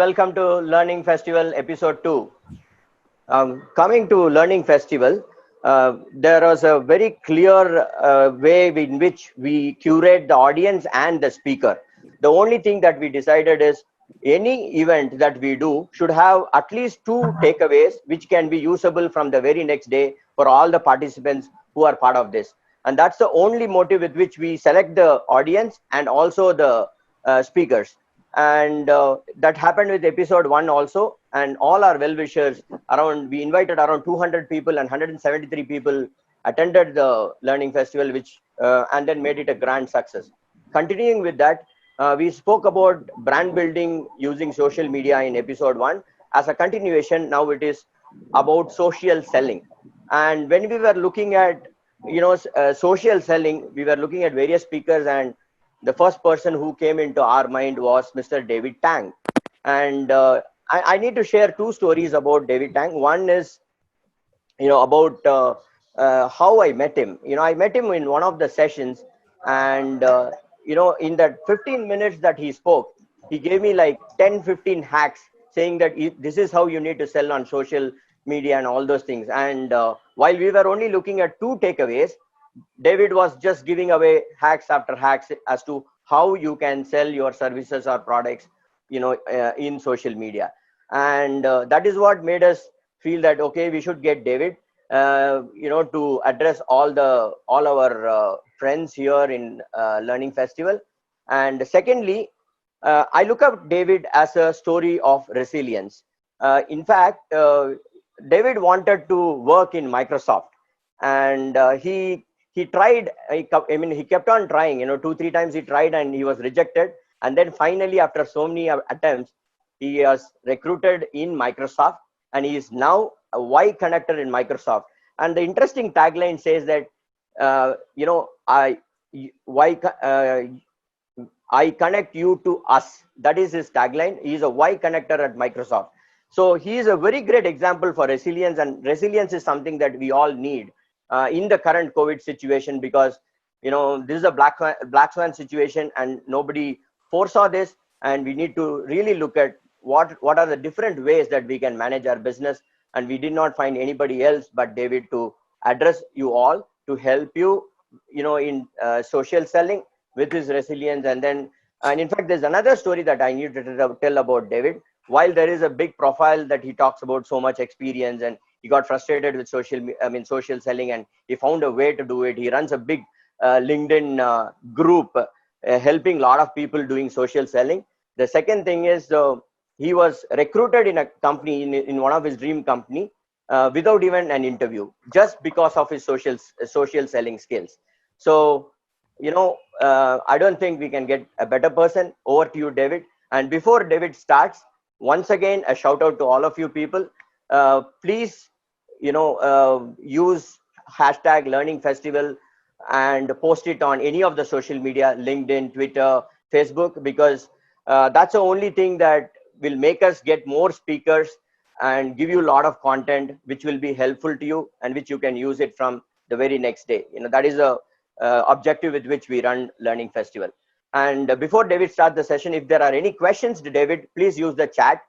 welcome to Learning Festival episode 2. Coming to Learning Festival, there was a very clear way in which we curate the audience and the speaker. The only thing that we decided is any event that we do should have at least two takeaways which can be usable from the very next day for all the participants who are part of this. And that's the only motive with which we select the audience and also the speakers. And that happened with episode 1 also, and all our well-wishers around, we invited around 200 people and 173 people attended the learning festival, which and then made it a grand success. Continuing with that, we spoke about brand building using social media in episode 1. As a continuation, now it is about social selling. And when we were looking at social selling, we were looking at various speakers, and the first person who came into our mind was Mr. David Tang. And I need to share two stories about David Tang. One is, about how I met him. I met him in one of the sessions, and, in that 15 minutes that he spoke, he gave me like 10, 15 hacks saying that this is how you need to sell on social media and all those things. And while we were only looking at two takeaways, David was just giving away hacks after hacks as to how you can sell your services or products, in social media. And that is what made us feel that, okay, we should get David, to address all our friends here in Learning Festival. And secondly, I look up David as a story of resilience. In fact, David wanted to work in Microsoft, and he tried. He kept on trying. 2-3 times he tried, and he was rejected. And then finally, after so many attempts, he was recruited in Microsoft, and he is now a Y connector in Microsoft. And the interesting tagline says that, I connect you to us. That is his tagline. He is a Y connector at Microsoft. So he is a very great example for resilience, and resilience is something that we all need in the current COVID situation, because this is a black swan situation, and nobody foresaw this. And we need to really look at what are the different ways that we can manage our business. And we did not find anybody else but David to address you all, to help you, in social selling with his resilience. And in fact, there's another story that I need to tell about David. While there is a big profile that he talks about so much experience, and he got frustrated with social selling, and he found a way to do it. He runs a big LinkedIn group, helping a lot of people doing social selling. The second thing is, he was recruited in a company, in one of his dream company, without even an interview, just because of his social selling skills. So, I don't think we can get a better person. Over to you, David. And before David starts, once again, a shout out to all of you people. Please, use hashtag Learning Festival and post it on any of the social media, LinkedIn, Twitter, Facebook, because that's the only thing that will make us get more speakers and give you a lot of content which will be helpful to you, and which you can use it from the very next day. That is a objective with which we run Learning Festival. And before David starts the session, if there are any questions to David, please use the chat,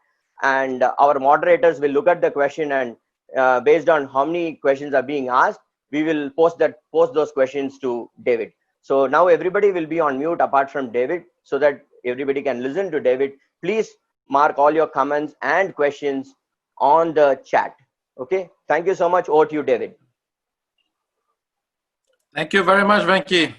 and our moderators will look at the question, and based on how many questions are being asked, we will post those questions to David. So now everybody will be on mute apart from David, so that everybody can listen to David. Please mark all your comments and questions on the chat. Okay, thank you so much. Over to you, David. Thank you very much, Venki.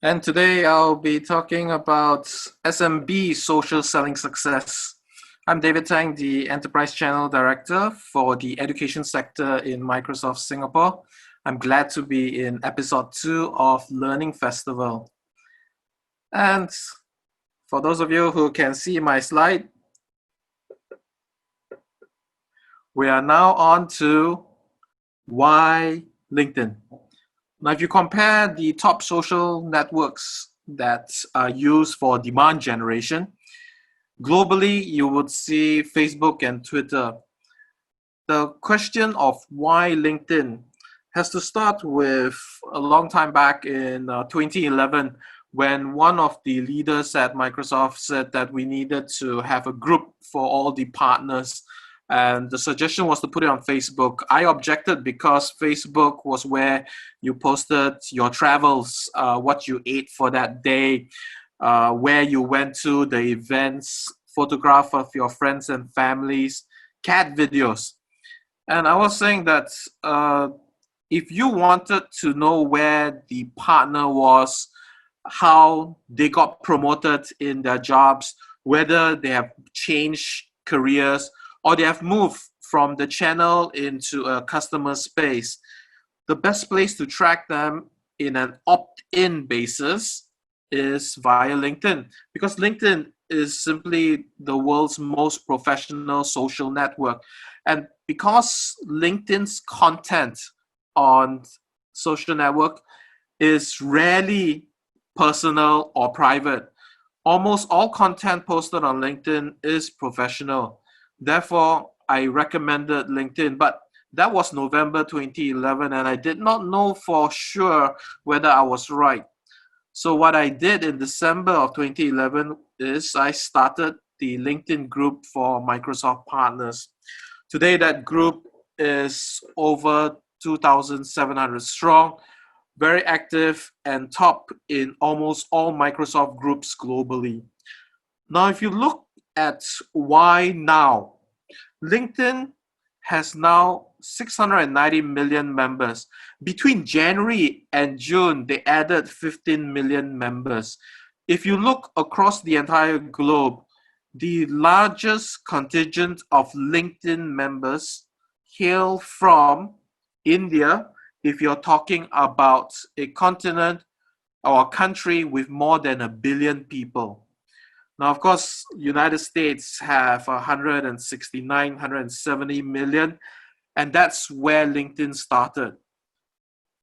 And today I'll be talking about SMB social selling success. I'm David Tang, the Enterprise Channel Director for the education sector in Microsoft Singapore. I'm glad to be in episode 2 of Learning Festival. And for those of you who can see my slide, we are now on to why LinkedIn. Now, if you compare the top social networks that are used for demand generation, globally, you would see Facebook and Twitter. The question of why LinkedIn has to start with a long time back in 2011, when one of the leaders at Microsoft said that we needed to have a group for all the partners. And the suggestion was to put it on Facebook. I objected because Facebook was where you posted your travels, what you ate for that day, where you went to, the events, photograph of your friends and families, cat videos. And I was saying that if you wanted to know where the partner was, how they got promoted in their jobs, whether they have changed careers or they have moved from the channel into a customer space, the best place to track them in an opt-in basis is via LinkedIn, because LinkedIn is simply the world's most professional social network. And because LinkedIn's content on social network is rarely personal or private, almost all content posted on LinkedIn is professional. Therefore, I recommended LinkedIn, but that was November 2011, and I did not know for sure whether I was right. So what I did in December of 2011 is I started the LinkedIn group for Microsoft partners. Today, that group is over 2,700 strong, very active and top in almost all Microsoft groups globally. Now, if you look at why now, LinkedIn has now 690 million members. Between January and June, they added 15 million members. If you look across the entire globe, the largest contingent of LinkedIn members hail from India, if you're talking about a continent or a country with more than 1 billion people. Now, of course, United States have 169, 170 million, and that's where LinkedIn started.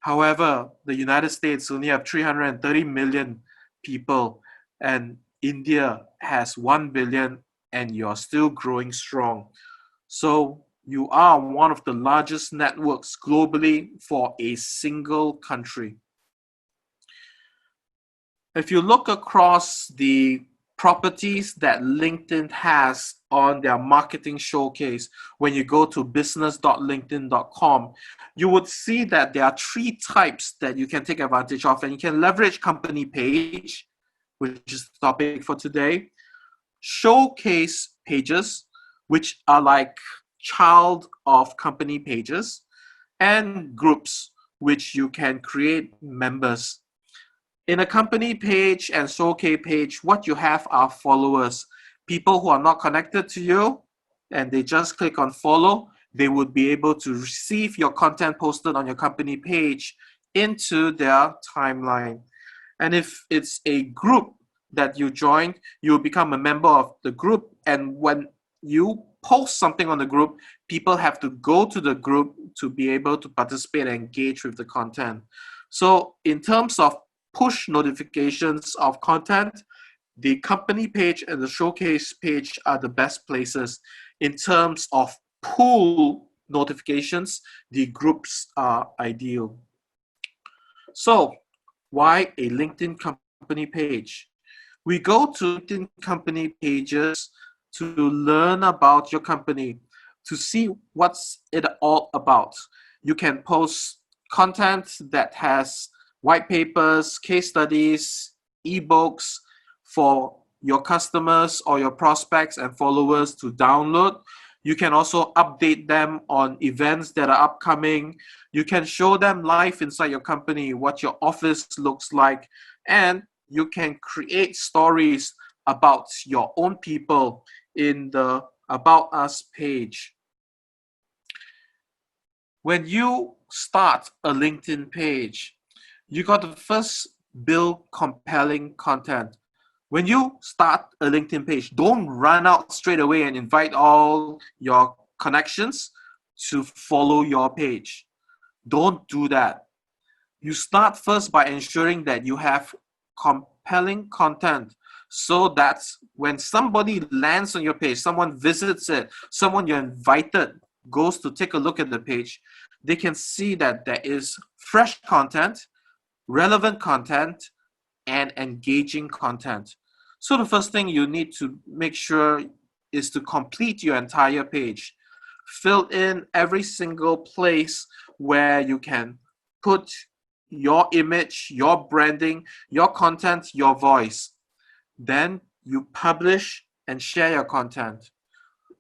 However, the United States only have 330 million people, and India has 1 billion, and you're still growing strong. So you are one of the largest networks globally for a single country. If you look across the properties that LinkedIn has on their marketing showcase, when you go to business.linkedin.com, you would see that there are 3 types that you can take advantage of, and you can leverage company page, which is the topic for today, showcase pages, which are like child of company pages, and groups, which you can create members. In a company page and showcase page, what you have are followers, people who are not connected to you, and they just click on follow. They would be able to receive your content posted on your company page into their timeline. And if it's a group that you join, you'll become a member of the group. And when you post something on the group, people have to go to the group to be able to participate and engage with the content. So in terms of push notifications of content, the company page and the showcase page are the best places. In terms of pull notifications, the groups are ideal. So why a LinkedIn company page? We go to LinkedIn company pages to learn about your company, to see what's it all about. You can post content that has white papers, case studies, ebooks for your customers or your prospects and followers to download. You can also update them on events that are upcoming. You can show them life inside your company, what your office looks like, and you can create stories about your own people in the About Us page. When you start a LinkedIn page, you got to first build compelling content. When you start a LinkedIn page, don't run out straight away and invite all your connections to follow your page. Don't do that. You start first by ensuring that you have compelling content, so that when somebody lands on your page, someone visits it, someone you're invited goes to take a look at the page, they can see that there is fresh content, relevant content, and engaging content. So the first thing you need to make sure is to complete your entire page. Fill in every single place where you can put your image, your branding, your content, your voice. Then you publish and share your content.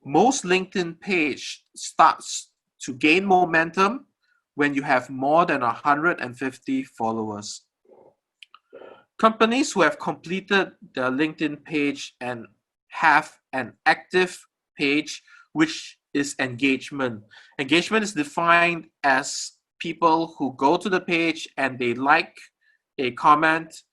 Most LinkedIn page starts to gain momentum when you have more than 150 followers. Companies who have completed their LinkedIn page and have an active page, which is engagement. Engagement is defined as people who go to the page and they like a comment,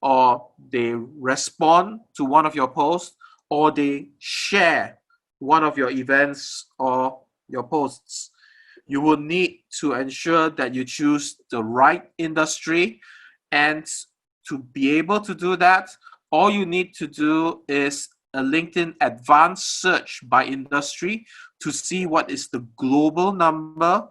or they respond to one of your posts, or they share one of your events or your posts. You will need to ensure that you choose the right industry, and to be able to do that, all you need to do is a LinkedIn advanced search by industry to see what is the global number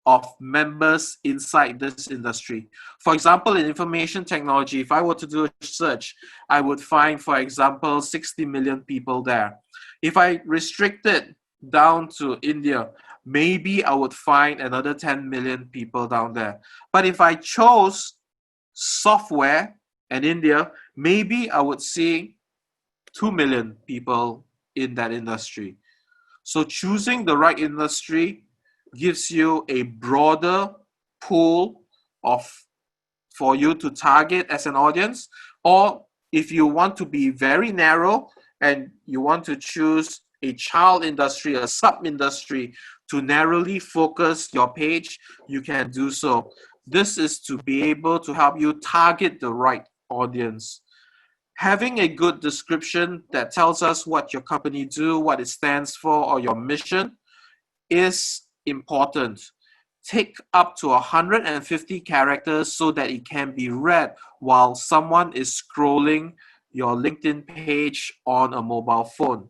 of members inside this industry. For example, in information technology, if I were to do a search, I would find, for example, 60 million people there. If I restrict it down to India, maybe I would find another 10 million people down there. But if I chose software and India, maybe I would see 2 million people in that industry. So choosing the right industry gives you a broader pool of for you to target as an audience. Or if you want to be very narrow and you want to choose a child industry, a sub-industry to narrowly focus your page, you can do so. This is to be able to help you target the right audience. Having a good description that tells us what your company do, what it stands for, or your mission is important. Take up to 150 characters so that it can be read while someone is scrolling your LinkedIn page on a mobile phone.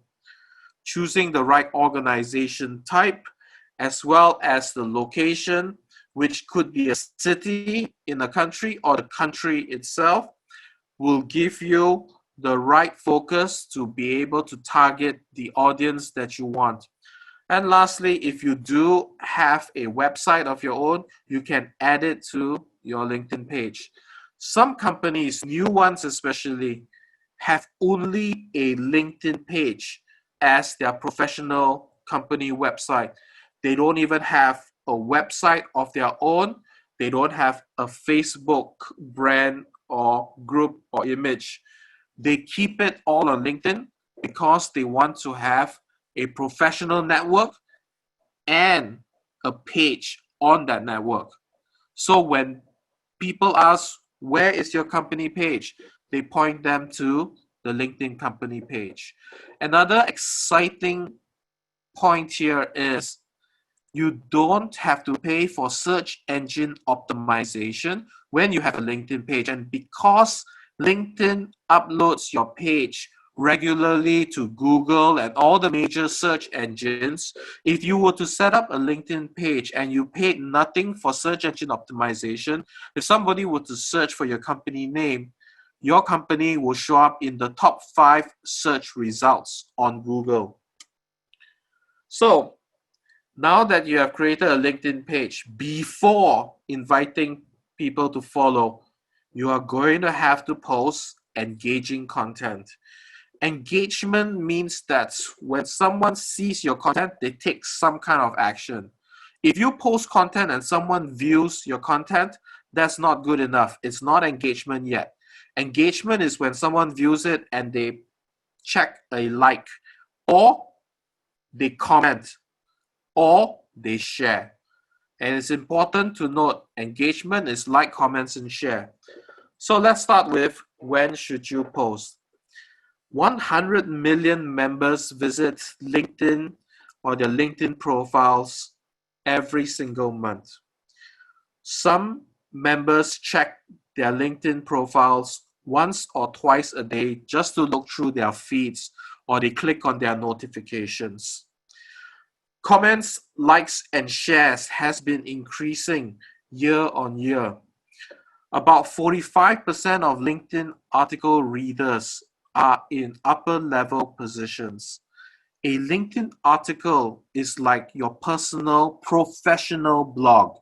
Choosing the right organization type, as well as the location, which could be a city in a country or the country itself, will give you the right focus to be able to target the audience that you want. And lastly, if you do have a website of your own, you can add it to your LinkedIn page. Some companies, new ones especially, have only a LinkedIn page as their professional company website. They don't even have a website of their own. They don't have a Facebook brand or group or image. They keep it all on LinkedIn because they want to have a professional network and a page on that network. So when people ask, where is your company page? They point them to the LinkedIn company page. Another exciting point here is you don't have to pay for search engine optimization when you have a LinkedIn page. And because LinkedIn uploads your page regularly to Google and all the major search engines, if you were to set up a LinkedIn page and you paid nothing for search engine optimization, if somebody were to search for your company name, your company will show up in the top 5 search results on Google. So now that you have created a LinkedIn page, before inviting people to follow, you are going to have to post engaging content. Engagement means that when someone sees your content, they take some kind of action. If you post content and someone views your content, that's not good enough. It's not engagement yet. Engagement is when someone views it and they check a like, or they comment, or they share. And it's important to note engagement is like, comments, and share. So let's start with when should you post? 100 million members visit LinkedIn or their LinkedIn profiles every single month. Some members check their LinkedIn profiles once or twice a day just to look through their feeds, or they click on their notifications. Comments, likes, and shares has been increasing year on year. About 45% of LinkedIn article readers are in upper level positions. A LinkedIn article is like your personal professional blog.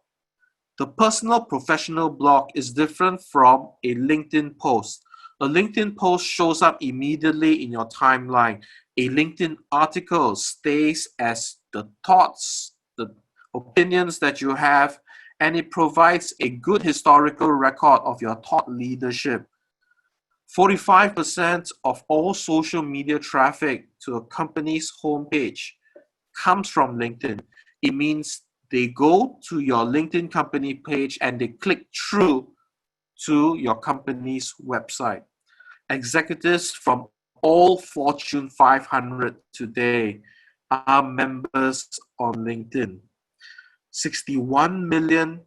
The personal professional blog is different from a LinkedIn post. A LinkedIn post shows up immediately in your timeline. A LinkedIn article stays as the thoughts, the opinions that you have, and it provides a good historical record of your thought leadership. 45% of all social media traffic to a company's homepage comes from LinkedIn. It means they go to your LinkedIn company page and they click through to your company's website. Executives from all Fortune 500 today are members on LinkedIn. 61 million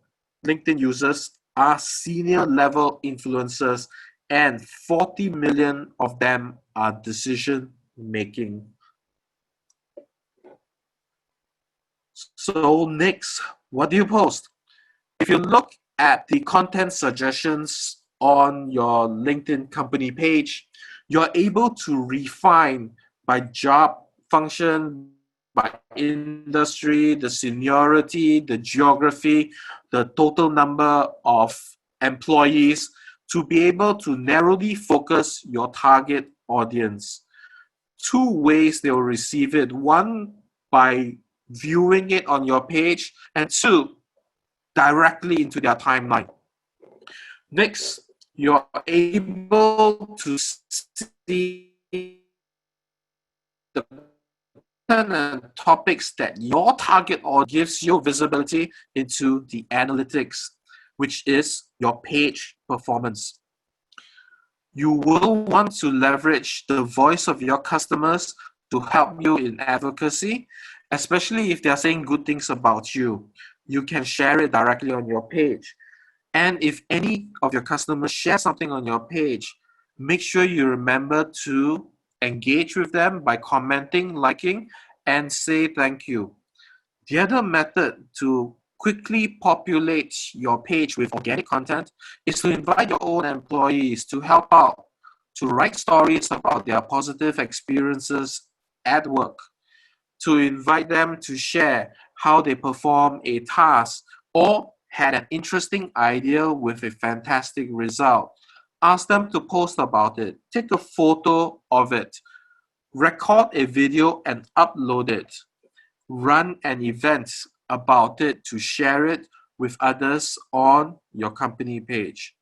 LinkedIn users are senior level influencers, and 40 million of them are decision making. So next, what do you post? If you look at the content suggestions on your LinkedIn company page, you're able to refine by job function, by industry, the seniority, the geography, the total number of employees to be able to narrowly focus your target audience. Two ways they will receive it. One, by viewing it on your page, and two, directly into their timeline. Next, you're able to see the content and topics that your target audience gives you visibility into the analytics, which is your page performance. You will want to leverage the voice of your customers to help you in advocacy, especially if they're saying good things about you. You can share it directly on your page. And if any of your customers share something on your page, make sure you remember to engage with them by commenting, liking, and say thank you. The other method to quickly populate your page with organic content is to invite your own employees to help out, to write stories about their positive experiences at work, to invite them to share how they perform a task or had an interesting idea with a fantastic result. Ask them to post about it. Take a photo of it. Record a video and upload it. Run an event about it to share it with others on your company page.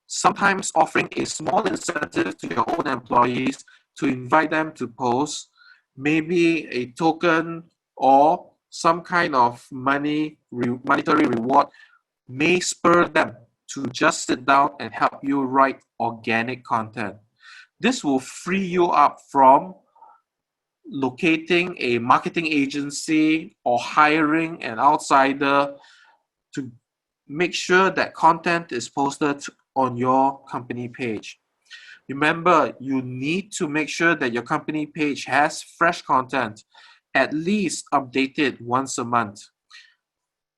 Sometimes offering a small incentive to your own employees to invite them to post, maybe a token or some kind of monetary reward, may spur them to just sit down and help you write organic content. This will free you up from locating a marketing agency or hiring an outsider to make sure that content is posted on your company page. Remember, you need to make sure that your company page has fresh content, at least updated once a month.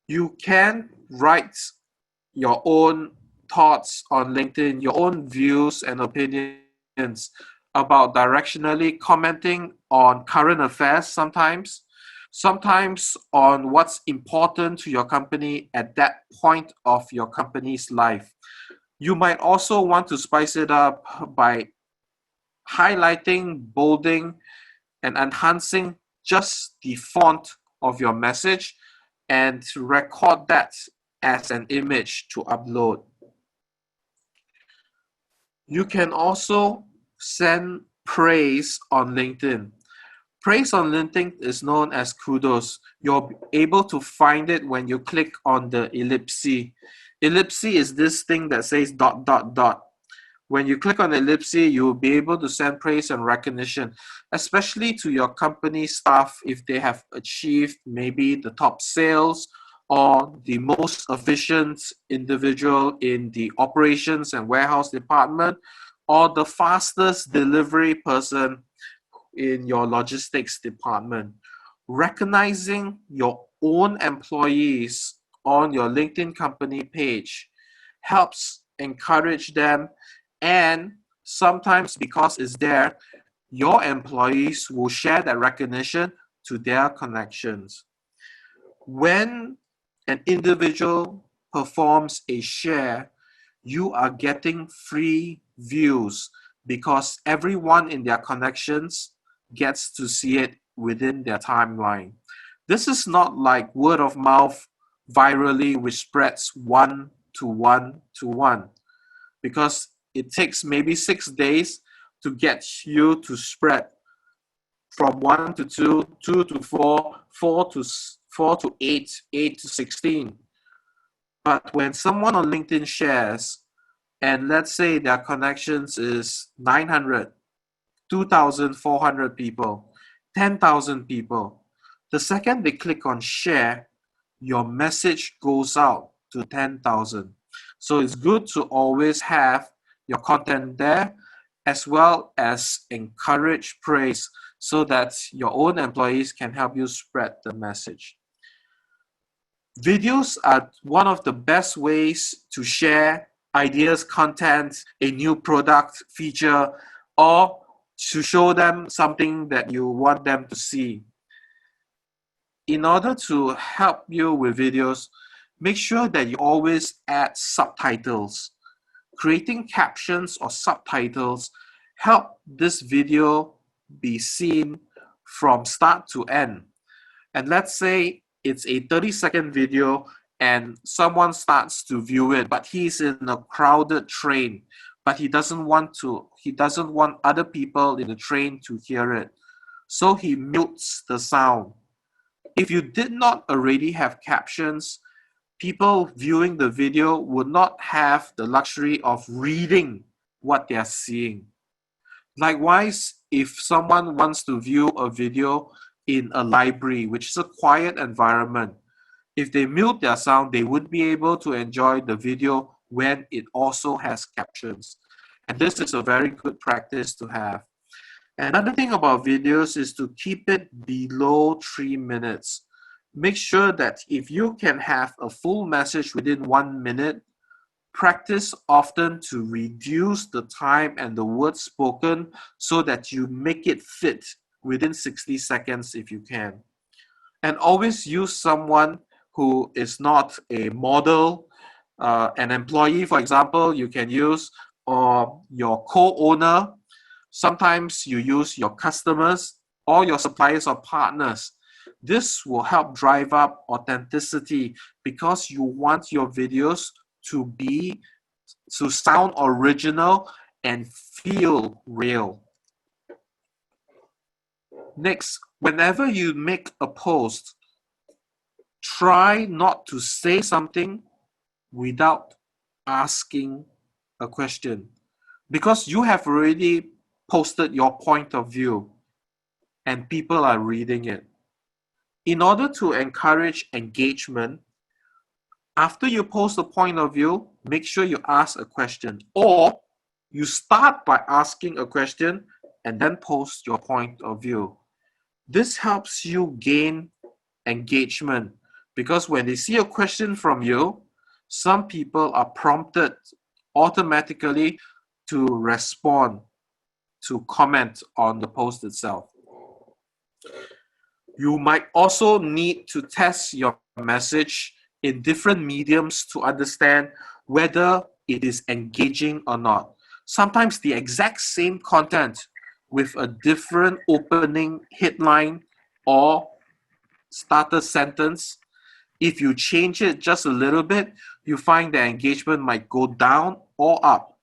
You can write your own thoughts on LinkedIn, your own views and opinions about directionally commenting on current affairs sometimes on what's important to your company at that point of your company's life. You might also want to spice it up by highlighting, bolding, and enhancing just the font of your message and to record that as an image to upload. You can also send praise on LinkedIn. Praise on LinkedIn is known as kudos. You're able to find it when you click on the ellipsis. Ellipsis is this thing that says dot, dot, dot. When you click on ellipsis, you'll be able to send praise and recognition, especially to your company staff if they have achieved maybe the top sales or the most efficient individual in the operations and warehouse department, or the fastest delivery person in your logistics department. Recognizing your own employees on your LinkedIn company page helps encourage them, and sometimes because it's there, your employees will share that recognition to their connections. When an individual performs a share, you are getting free views because everyone in their connections gets to see it within their timeline. This is not like word of mouth virally, which spreads one to one to one, because it takes maybe 6 days to get you to spread from 1 to 2, 2 to 4, 4 to 8, 8 to 16. But when someone on LinkedIn shares, and let's say their connections is 900, 2,400 people, 10,000 people, the second they click on share, your message goes out to 10,000. So it's good to always have your content there, as well as encourage praise so that your own employees can help you spread the message. Videos are one of the best ways to share ideas, content, a new product, feature, or to show them something that you want them to see. In order to help you with videos, make sure that you always add subtitles. Creating captions or subtitles help this video be seen from start to end. And let's say it's a 30-second video and someone starts to view it, but he's in a crowded train, but he doesn't want other people in the train to hear it. So he mutes the sound. If you did not already have captions, people viewing the video would not have the luxury of reading what they are seeing. Likewise, if someone wants to view a video in a library, which is a quiet environment, if they mute their sound, they would be able to enjoy the video when it also has captions. And this is a very good practice to have. Another thing about videos is to keep it below 3 minutes. Make sure that if you can have a full message within 1 minute, practice often to reduce the time and the words spoken so that you make it fit within 60 seconds if you can. And always use someone who is not a model, an employee, for example, you can use, or your co-owner. Sometimes you use your customers or your suppliers or partners. This will help drive up authenticity because you want your videos to sound original and feel real. Next, whenever you make a post, try not to say something without asking a question, because you have already posted your point of view and people are reading it. In order to encourage engagement, after you post a point of view, make sure you ask a question, or you start by asking a question and then post your point of view. This helps you gain engagement because when they see a question from you, some people are prompted automatically to respond, to comment on the post itself. You might also need to test your message in different mediums to understand whether it is engaging or not. Sometimes the exact same content with a different opening headline or starter sentence, if you change it just a little bit, you find that engagement might go down or up.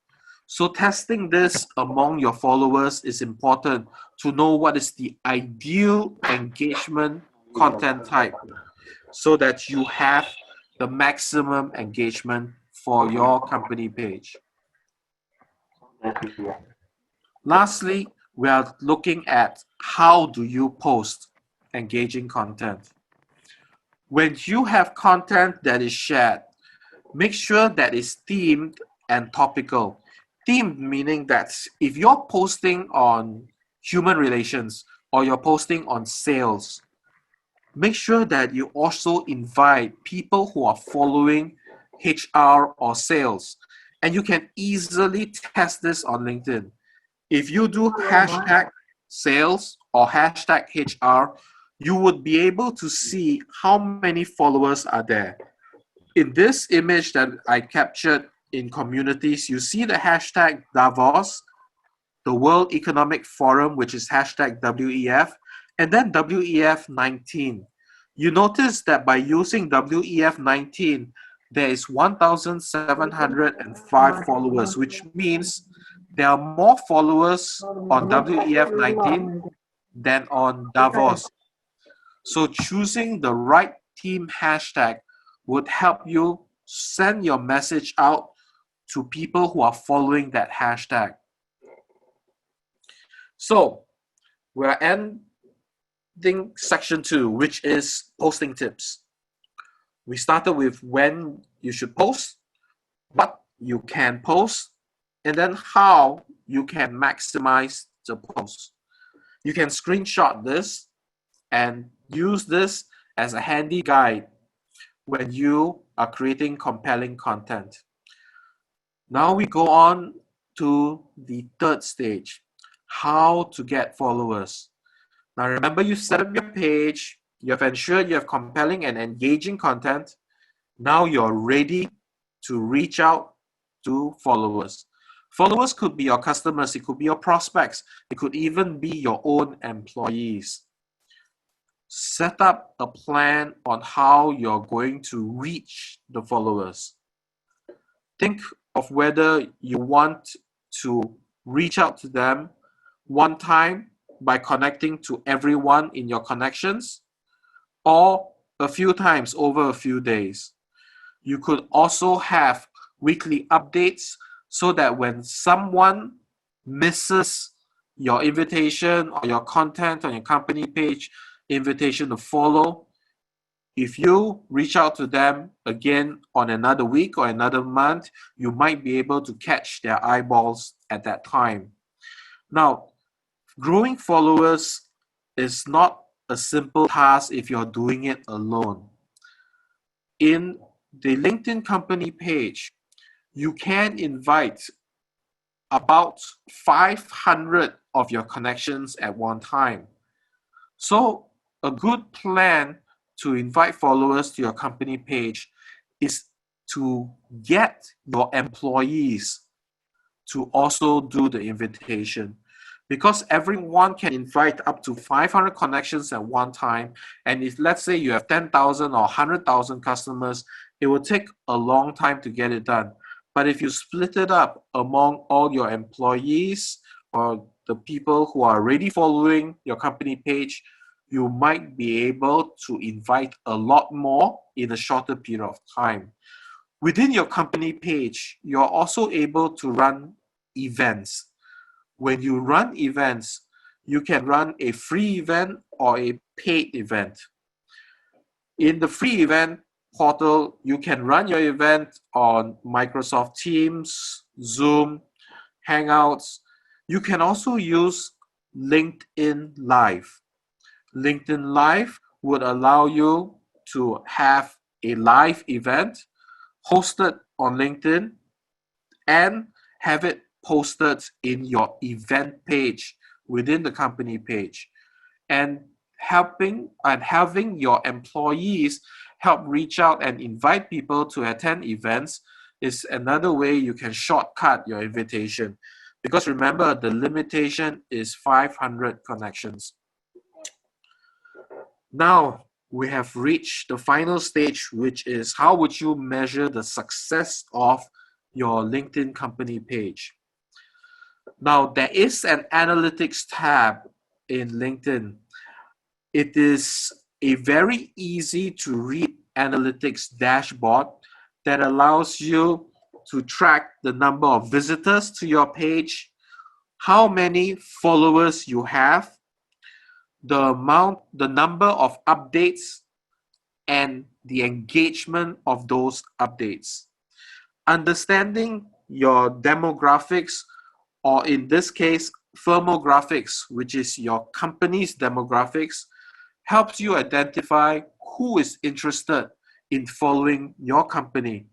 So testing this among your followers is important to know what is the ideal engagement content type so that you have the maximum engagement for your company page. Lastly, we are looking at how do you post engaging content. When you have content that is shared, make sure that it's themed and topical. Themed meaning that if you're posting on human relations or you're posting on sales, make sure that you also invite people who are following HR, or sales. And you can easily test this on LinkedIn. If you do hashtag sales or hashtag HR, you would be able to see how many followers are there. In this image that I captured in communities, you see the hashtag Davos, the World Economic Forum, which is hashtag WEF, and then WEF19. You notice that by using WEF19, there is 1,705 followers, which means there are more followers on WEF19 than on Davos. So choosing the right team hashtag would help you send your message out to people who are following that hashtag. So we're ending section 2, which is posting tips. We started with when you should post, what you can post, and then how you can maximize the post. You can screenshot this and use this as a handy guide when you are creating compelling content. Now we go on to the third stage, how to get followers. Now remember, you set up your page, you have ensured you have compelling and engaging content. Now you're ready to reach out to followers. Followers could be your customers, it could be your prospects, it could even be your own employees. Set up a plan on how you're going to reach the followers. Think of whether you want to reach out to them one time by connecting to everyone in your connections, or a few times over a few days. You could also have weekly updates so that when someone misses your invitation or your content on your company page, invitation to follow, if you reach out to them again on another week or another month, you might be able to catch their eyeballs at that time. Now, growing followers is not a simple task if you're doing it alone. In the LinkedIn company page, you can invite about 500 of your connections at one time. So a good plan to invite followers to your company page is to get your employees to also do the invitation, because everyone can invite up to 500 connections at one time. And if, let's say, you have 10,000 or 100,000 customers, it will take a long time to get it done. But if you split it up among all your employees or the people who are already following your company page, you might be able to invite a lot more in a shorter period of time. Within your company page, you're also able to run events. When you run events, you can run a free event or a paid event. In the free event portal, you can run your event on Microsoft Teams, Zoom, Hangouts. You can also use LinkedIn Live. LinkedIn Live would allow you to have a live event hosted on LinkedIn and have it posted in your event page within the company page. And having your employees help reach out and invite people to attend events is another way you can shortcut your invitation. Because remember, the limitation is 500 connections. Now we have reached the final stage, which is how would you measure the success of your LinkedIn company page? Now there is an analytics tab in LinkedIn. It is a very easy to read analytics dashboard that allows you to track the number of visitors to your page, how many followers you have, the number of updates, and the engagement of those updates. Understanding your demographics, or in this case, firmographics, which is your company's demographics, helps you identify who is interested in following your company.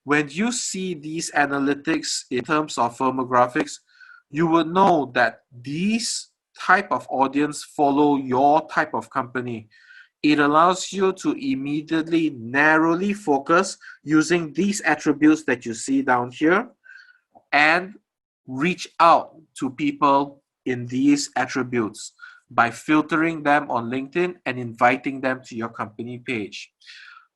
when you see these analytics in terms of firmographics, you would know that these type of audience follow your type of company. It allows you to immediately narrowly focus using these attributes that you see down here and reach out to people in these attributes by filtering them on LinkedIn and inviting them to your company page.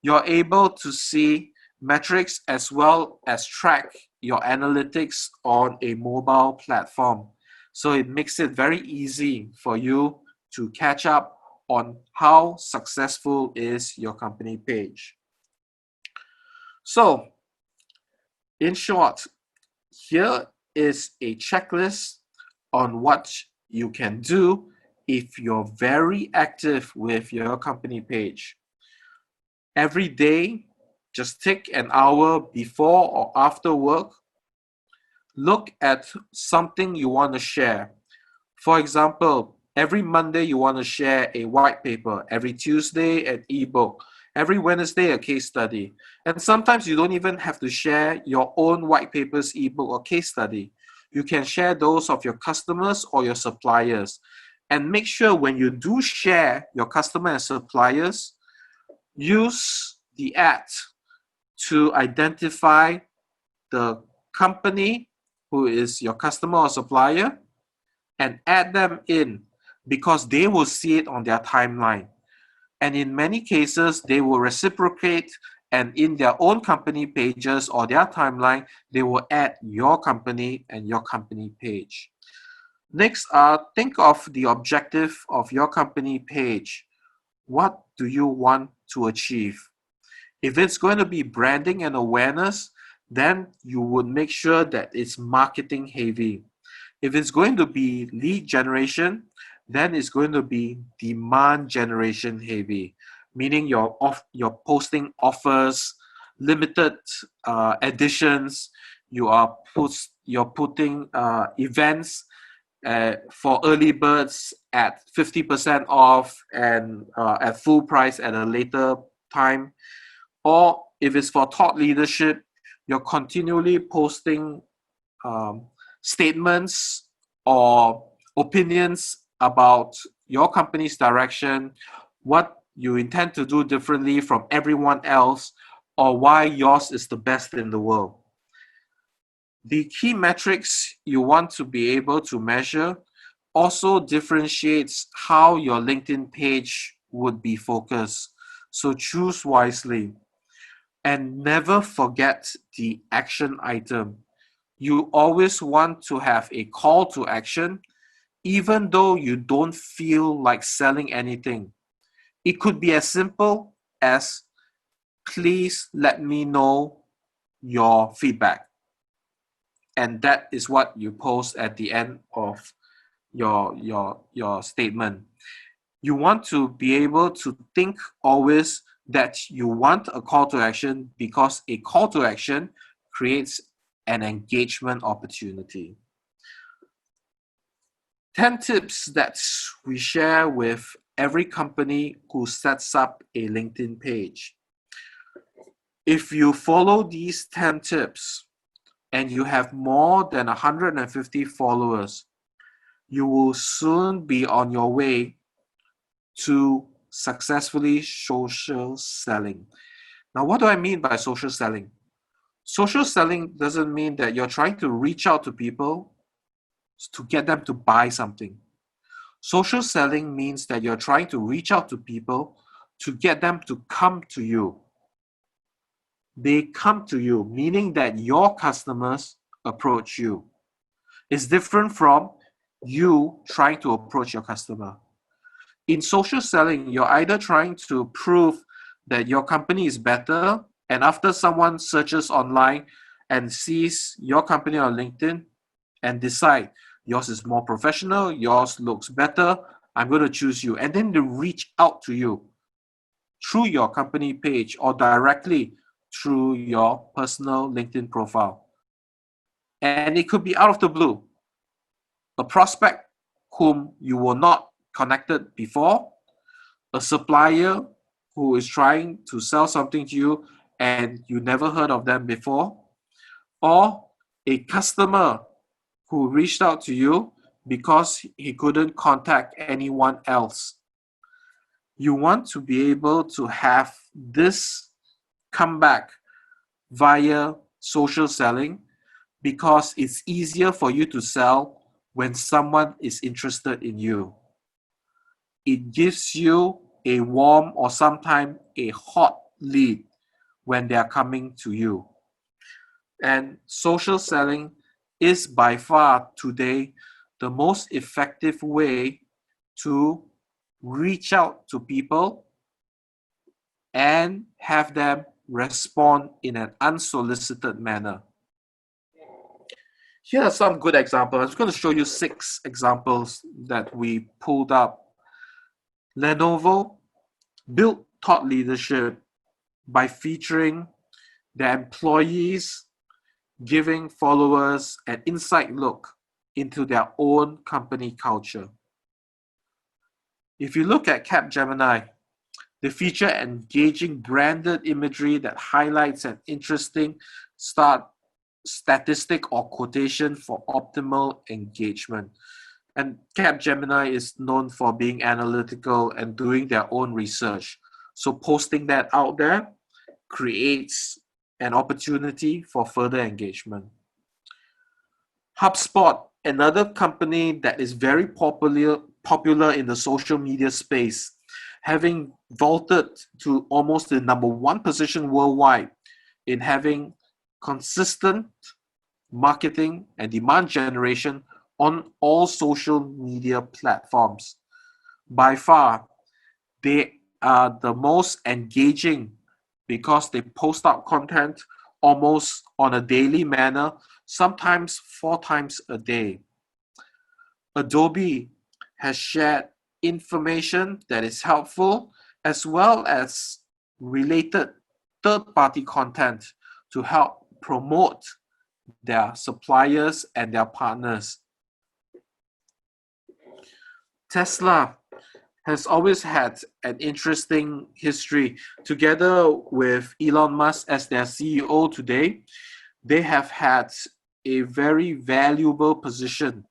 You're able to see metrics as well as track your analytics on a mobile platform. So it makes it very easy for you to catch up on how successful is your company page. So, in short, here is a checklist on what you can do if you're very active with your company page. Every day, just take an hour before or after work. Look at something you want to share. For example, every Monday you want to share a white paper, every Tuesday an ebook, every Wednesday a case study. And sometimes you don't even have to share your own white papers, ebook, or case study. You can share those of your customers or your suppliers. And make sure when you do share your customer and suppliers, use the ad to identify the company who is your customer or supplier and add them in because they will see it on their timeline. And in many cases, they will reciprocate, and in their own company pages or their timeline, they will add your company and your company page. Next, think of the objective of your company page. What do you want to achieve? If it's going to be branding and awareness, then you would make sure that it's marketing heavy. If it's going to be lead generation, then it's going to be demand generation heavy, meaning you're posting offers, limited editions. You're putting events for early birds at 50% off and at full price at a later time. Or if it's for thought leadership, you're continually posting statements or opinions about your company's direction, what you intend to do differently from everyone else, or why yours is the best in the world. The key metrics you want to be able to measure also differentiates how your LinkedIn page would be focused. So choose wisely. And never forget the action item. You always want to have a call to action, even though you don't feel like selling anything. It could be as simple as, please let me know your feedback. And that is what you post at the end of your statement. You want to be able to think always that you want a call to action because a call to action creates an engagement opportunity. 10 tips that we share with every company who sets up a LinkedIn page. If you follow these 10 tips and you have more than 150 followers, you will soon be on your way to successfully social selling. Now, what do I mean by social selling? Social selling doesn't mean that you're trying to reach out to people to get them to buy something. Social selling means that you're trying to reach out to people to get them to come to you. They come to you, meaning that your customers approach you. It's different from you trying to approach your customer. In social selling, you're either trying to prove that your company is better, and after someone searches online and sees your company on LinkedIn and decide yours is more professional, yours looks better, I'm going to choose you. And then they reach out to you through your company page or directly through your personal LinkedIn profile. And it could be out of the blue. A prospect whom you were not connected before, a supplier who is trying to sell something to you and you never heard of them before, or a customer who reached out to you because he couldn't contact anyone else. You want to be able to have this comeback via social selling because it's easier for you to sell when someone is interested in you. It gives you a warm or sometimes a hot lead when they are coming to you. And social selling is by far today the most effective way to reach out to people and have them respond in an unsolicited manner. Here are some good examples. I'm going to show you 6 examples that we pulled up. Lenovo built thought leadership by featuring their employees, giving followers an inside look into their own company culture. If you look at Capgemini, they feature engaging branded imagery that highlights an interesting statistic or quotation for optimal engagement. And Capgemini is known for being analytical and doing their own research. So posting that out there creates an opportunity for further engagement. HubSpot, another company that is very popular in the social media space, having vaulted to almost the #1 position worldwide in having consistent marketing and demand generation on all social media platforms. By far, they are the most engaging because they post out content almost on a daily manner, sometimes 4 times a day. Adobe has shared information that is helpful as well as related third-party content to help promote their suppliers and their partners. Tesla has always had an interesting history. Together with Elon Musk as their CEO today, they have had a very valuable position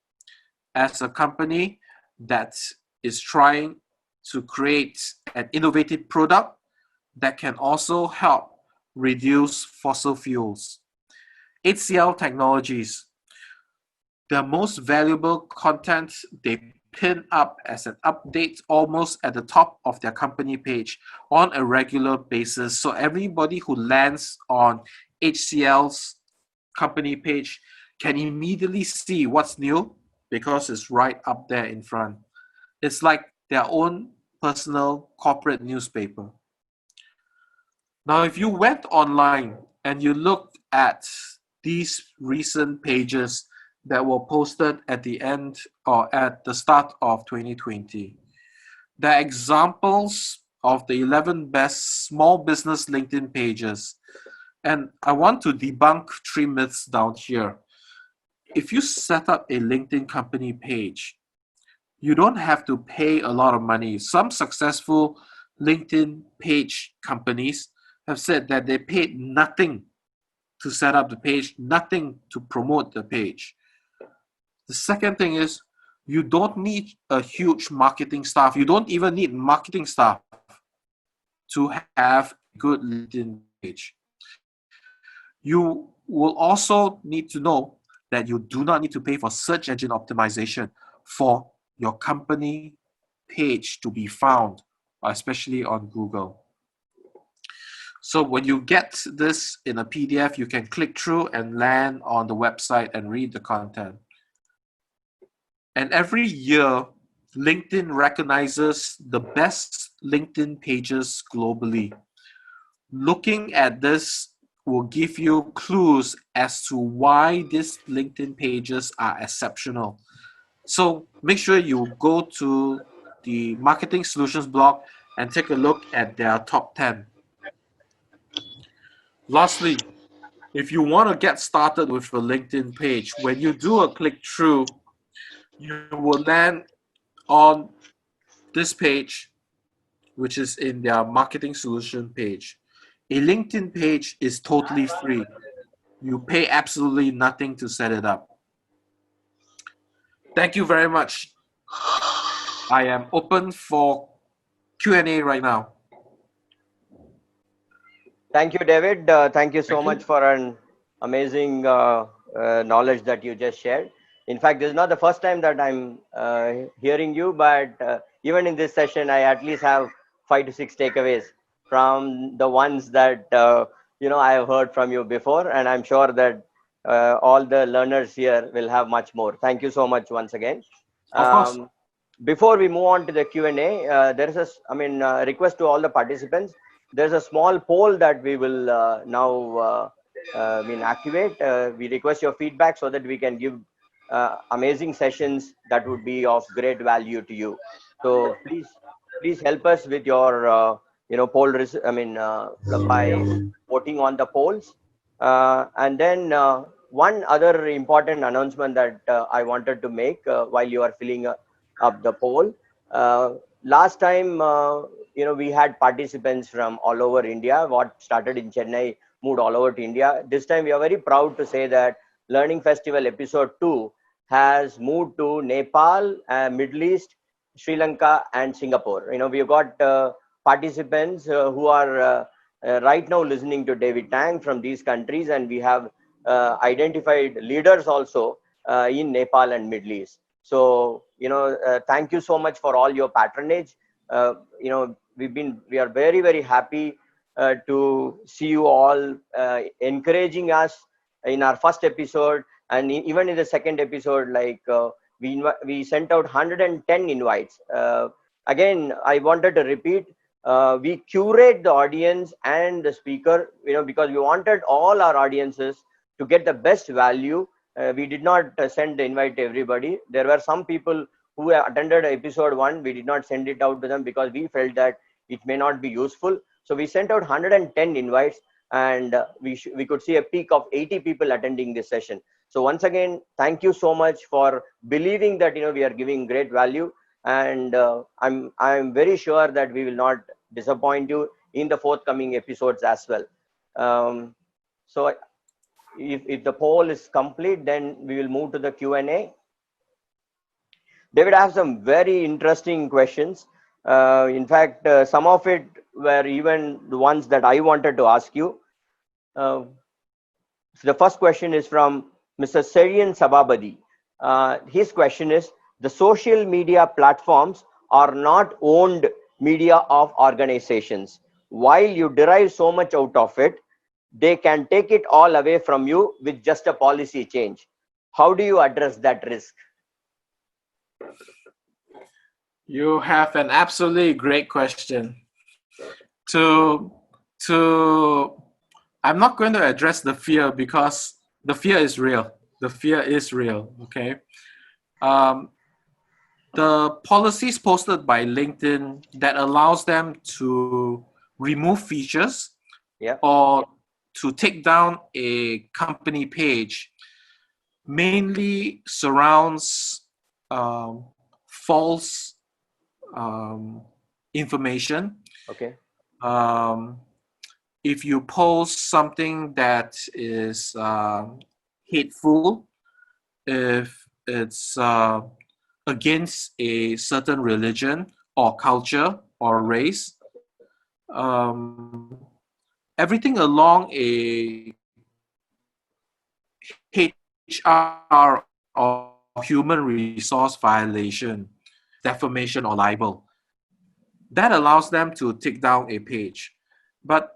as a company that is trying to create an innovative product that can also help reduce fossil fuels. HCL Technologies, the most valuable content they pin up as an update almost at the top of their company page on a regular basis. So everybody who lands on HCL's company page can immediately see what's new because it's right up there in front. It's like their own personal corporate newspaper. Now, if you went online and you looked at these recent pages that were posted at the end or at the start of 2020, they're examples of the 11 best small business LinkedIn pages. And I want to debunk 3 myths down here. If you set up a LinkedIn company page, you don't have to pay a lot of money. Some successful LinkedIn page companies have said that they paid nothing to set up the page, nothing to promote the page. The second thing is you don't need a huge marketing staff. You don't even need marketing staff to have a good LinkedIn page. You will also need to know that you do not need to pay for search engine optimization for your company page to be found, especially on Google. So when you get this in a PDF, you can click through and land on the website and read the content. And every year, LinkedIn recognizes the best LinkedIn pages globally. Looking at this will give you clues as to why these LinkedIn pages are exceptional. So make sure you go to the Marketing Solutions blog and take a look at their top 10. Lastly, if you want to get started with a LinkedIn page, when you do a click through, you will land on this page, which is in their Marketing Solution page. A LinkedIn page is totally free. You pay absolutely nothing to set it up. Thank you very much. I am open for Q&A right now. Thank you, David. Thank you so Thank much you. for an amazing knowledge that you just shared. In fact, this is not the first time that I'm hearing you, but even in this session, I at least have 5 to 6 takeaways from the ones that I have heard from you before, and I'm sure that all the learners here will have much more. Thank you so much once again. Of course. Before we move on to the Q&A, there is a request to all the participants. There's a small poll that we will now activate. We request your feedback so that we can give amazing sessions that would be of great value to you. So please help us with your poll. By voting on the polls, and then one other important announcement that I wanted to make while you are filling up the poll. Last time, we had participants from all over India. What started in Chennai moved all over to India. This time, we are very proud to say that Learning Festival episode 2 has moved to Nepal, Middle East, Sri Lanka, and Singapore. We've got participants who are right now listening to David Tang from these countries, and we have identified leaders also in Nepal and Middle East. So, thank you so much for all your patronage. We are very, very happy to see you all encouraging us in our first episode, and even in the second episode, we sent out 110 invites. Again, I wanted to repeat, we curate the audience and the speaker, because we wanted all our audiences to get the best value. We did not send the invite to everybody. There were some people who attended episode 1. We did not send it out to them because we felt that it may not be useful. So we sent out 110 invites, and we could see a peak of 80 people attending this session. So once again, thank you so much for believing that we are giving great value, and I'm very sure that we will not disappoint you in the forthcoming episodes as well. So if the poll is complete, then we will move to the Q&A. David, I have some very interesting questions. In fact, some of it were even the ones that I wanted to ask you. So the first question is from Mr. Serian Sababadi. His question is, the social media platforms are not owned media of organizations. While you derive so much out of it, they can take it all away from you with just a policy change. How do you address that risk? You have an absolutely great question. I'm not going to address the fear because the fear is real. The fear is real, okay? The policies posted by LinkedIn that allows them to remove features or to take down a company page mainly surrounds false information. Okay. If you post something that is hateful, if it's against a certain religion or culture or race, everything along a HR or human resource violation, defamation or libel, that allows them to take down a page. But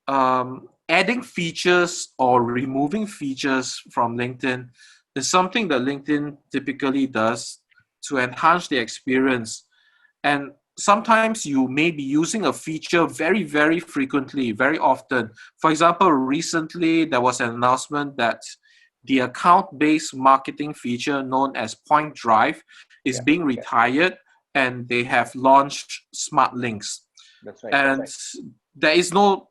adding features or removing features from LinkedIn is something that LinkedIn typically does to enhance the experience. And sometimes you may be using a feature very, very frequently, very often. For example, recently there was an announcement that the account-based marketing feature known as Point Drive is being retired, and they have launched Smart Links. That's right. And there is no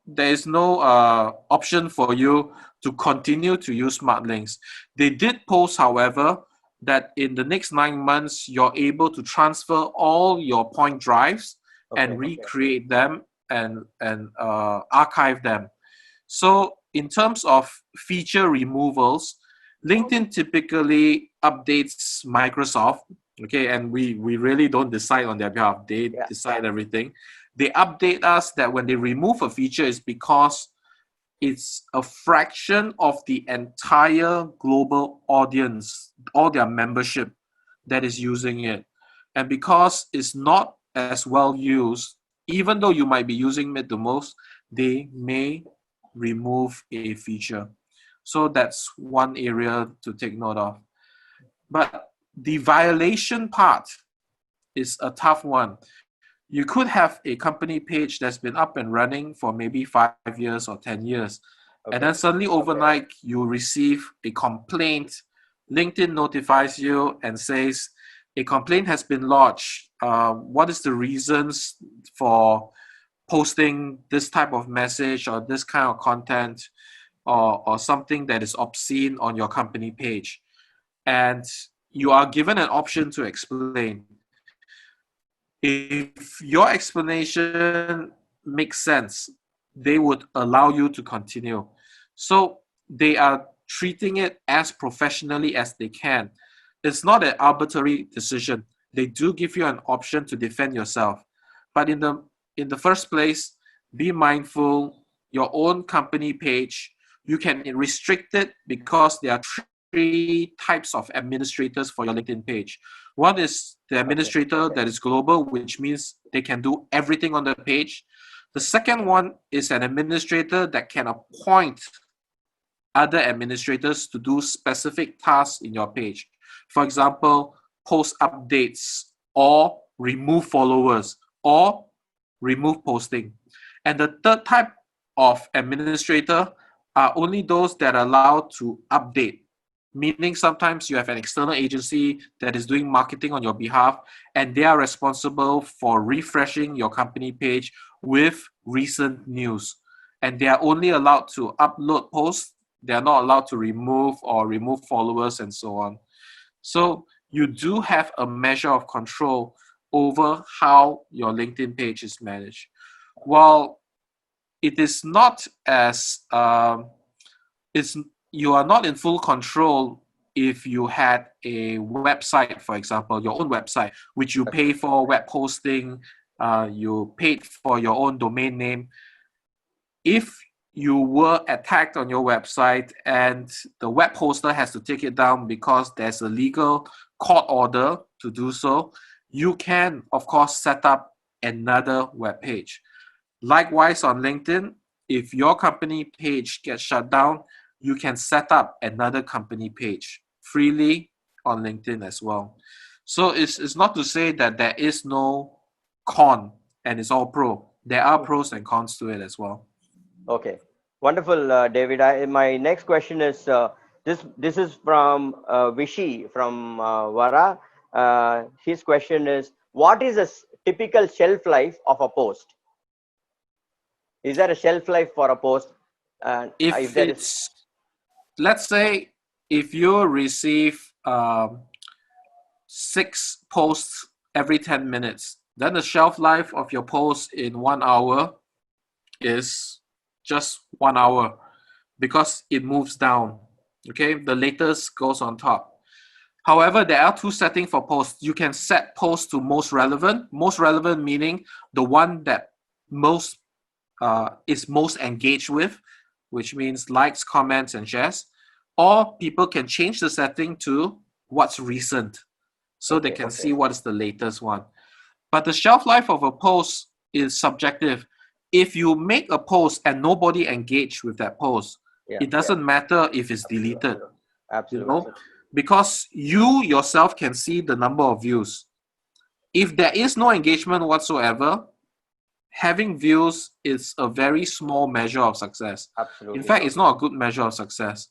option for you to continue to use Smart Links. They did post, however, that in the next 9 months, you're able to transfer all your point drives and recreate them and archive them. So in terms of feature removals, LinkedIn typically updates Microsoft, okay, and we really don't decide on their behalf. They decide everything. They update us that when they remove a feature, it's because it's a fraction of the entire global audience, all their membership that is using it. And because it's not as well used, even though you might be using it the most, they may remove a feature. So that's one area to take note of. But the violation part is a tough one. You could have a company page that's been up and running for maybe 5 years or 10 years. And then suddenly overnight, you receive a complaint. LinkedIn notifies you and says, a complaint has been lodged. What is the reasons for posting this type of message or this kind of content or something that is obscene on your company page? And you are given an option to explain. If your explanation makes sense, they would allow you to continue. So they are treating it as professionally as they can. It's not an arbitrary decision. They do give you an option to defend yourself. But in the first place, be mindful, your own company page, you can restrict it because there are three types of administrators for your LinkedIn page. One is the administrator that is global, which means they can do everything on the page. The second one is an administrator that can appoint other administrators to do specific tasks in your page. For example, post updates or remove followers or remove posting. And the third type of administrator are only those that are allowed to update, meaning sometimes you have an external agency that is doing marketing on your behalf and they are responsible for refreshing your company page with recent news. And they are only allowed to upload posts. They are not allowed to remove followers and so on. So you do have a measure of control over how your LinkedIn page is managed. While it is not as you are not in full control if you had a website, for example, your own website, which you pay for web hosting, you paid for your own domain name. If you were attacked on your website and the web hoster has to take it down because there's a legal court order to do so, you can, of course, set up another web page. Likewise, on LinkedIn, if your company page gets shut down, you can set up another company page freely on LinkedIn as well. So it's not to say that there is no con and it's all pro. There are pros and cons to it as well. Okay, wonderful, David. My next question is this is from Vishy from Vara. His question is, what is a typical shelf life of a post? Is there a shelf life for a post? If it's, let's say, if you receive 6 posts every 10 minutes, then the shelf life of your post in 1 hour is just 1 hour because it moves down. Okay, the latest goes on top. However, there are 2 settings for posts. You can set posts to most relevant. Most relevant meaning the one that is most engaged with, which means likes, comments, and shares. Or people can change the setting to what's recent, so they can see what is the latest one. But the shelf life of a post is subjective. If you make a post and nobody engaged with that post, it doesn't matter if it's deleted. Absolutely. You know? Because you yourself can see the number of views. If there is no engagement whatsoever, having views is a very small measure of success. Absolutely. In fact, it's not a good measure of success.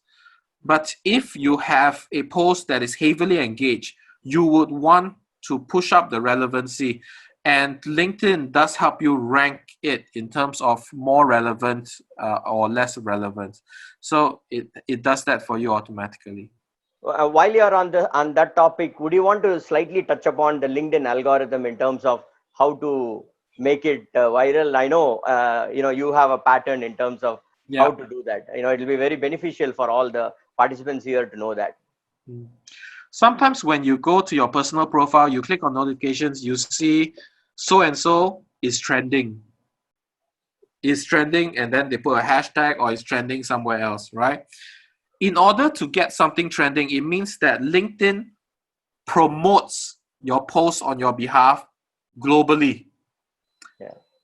But if you have a post that is heavily engaged, you would want to push up the relevancy. And LinkedIn does help you rank it in terms of more relevant or less relevant. So it does that for you automatically. While you're on that topic, would you want to slightly touch upon the LinkedIn algorithm in terms of how to make it viral. I know, you have a pattern in terms of how to do that. It will be very beneficial for all the participants here to know that. Sometimes when you go to your personal profile, you click on notifications, you see so and so is trending. Is trending, and then they put a hashtag or is trending somewhere else, right? In order to get something trending, it means that LinkedIn promotes your post on your behalf globally